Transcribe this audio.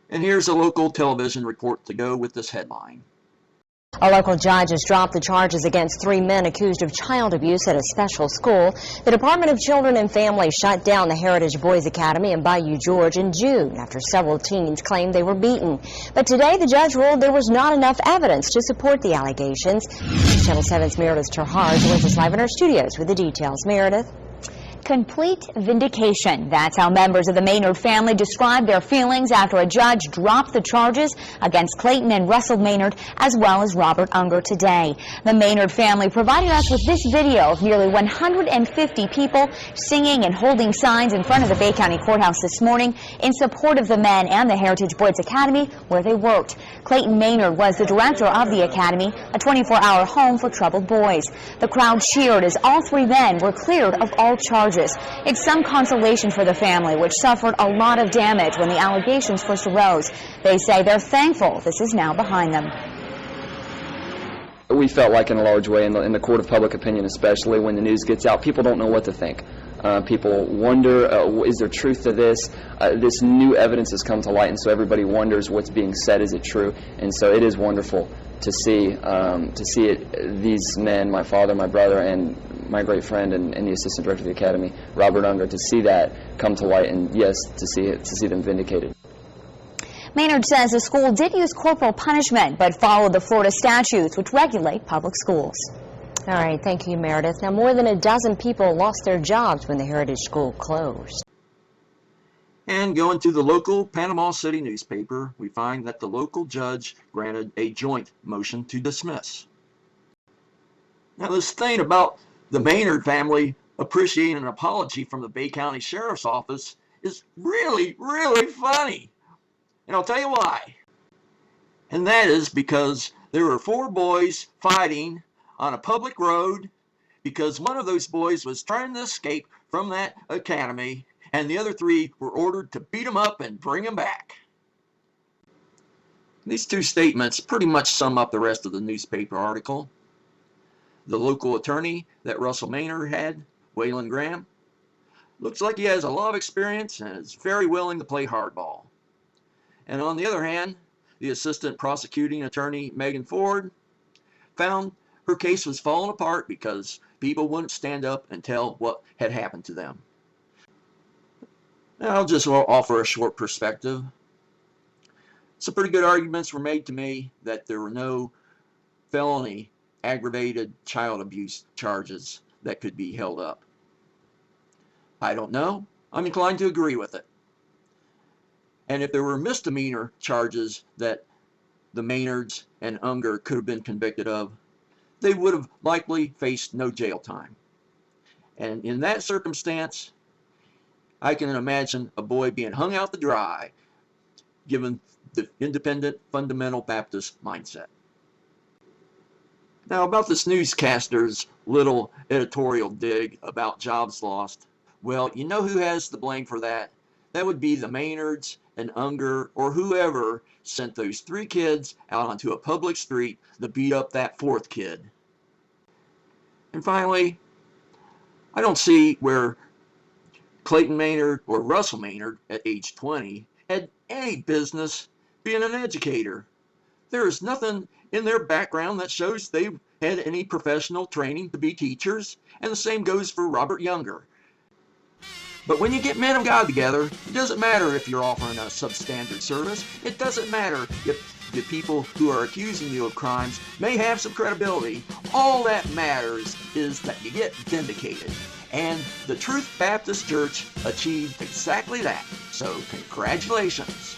And here's a local television report to go with this headline. A local judge has dropped the charges against 3 men accused of child abuse at a special school. The Department of Children and Families shut down the Heritage Boys Academy in Bayou George in June after several teens claimed they were beaten. But today the judge ruled there was not enough evidence to support the allegations. Channel 7's Meredith Terhar joins us live in our studios with the details. Meredith. Complete vindication. That's how members of the Maynard family described their feelings after a judge dropped the charges against Clayton and Russell Maynard, as well as Robert Unger today. The Maynard family provided us with this video of nearly 150 people singing and holding signs in front of the Bay County Courthouse this morning in support of the men and the Heritage Boys Academy where they worked. Clayton Maynard was the director of the academy, a 24-hour home for troubled boys. The crowd cheered as all 3 men were cleared of all charges. It's some consolation for the family, which suffered a lot of damage when the allegations first arose. They say they're thankful this is now behind them. We felt like in a large way in the court of public opinion, especially when the news gets out, people don't know what to think. People wonder, is there truth to this? This new evidence has come to light, and so everybody wonders what's being said. Is it true? And so it is wonderful to see these men, my father, my brother, and my great friend and the assistant director of the academy, Robert Unger, to see that come to light, and yes, to see them vindicated. Maynard says the school did use corporal punishment, but followed the Florida statutes which regulate public schools. All right, thank you, Meredith. Now, more than a dozen people lost their jobs when the Heritage School closed. And going to the local Panama City newspaper, we find that the local judge granted a joint motion to dismiss. Now, this thing about the Maynard family appreciating an apology from the Bay County Sheriff's Office is really, really funny. And I'll tell you why. And that is because there were 4 boys fighting on a public road because one of those boys was trying to escape from that academy, and the other 3 were ordered to beat him up and bring him back. These 2 statements pretty much sum up the rest of the newspaper article. The local attorney that Russell Maynard had, Waylon Graham, looks like he has a lot of experience and is very willing to play hardball. And on the other hand, the assistant prosecuting attorney, Megan Ford, found her case was falling apart because people wouldn't stand up and tell what had happened to them. Now, I'll just offer a short perspective. Some pretty good arguments were made to me that there were no felony aggravated child abuse charges that could be held up. I don't know. I'm inclined to agree with it. And if there were misdemeanor charges that the Maynards and Unger could have been convicted of, they would have likely faced no jail time. And in that circumstance, I can imagine a boy being hung out to dry, given the independent fundamental Baptist mindset. Now, about this newscaster's little editorial dig about jobs lost, well, you know who has the blame for that? That would be the Maynards and Unger or whoever sent those 3 kids out onto a public street to beat up that 4th kid. And finally, I don't see where Clayton Maynard or Russell Maynard at age 20 had any business being an educator. There is nothing in their background that shows they had any professional training to be teachers, and the same goes for Robert Unger. But when you get men of God together, it doesn't matter if you're offering a substandard service. It doesn't matter if the people who are accusing you of crimes may have some credibility. All that matters is that you get vindicated. And the Truth Baptist Church achieved exactly that. So congratulations.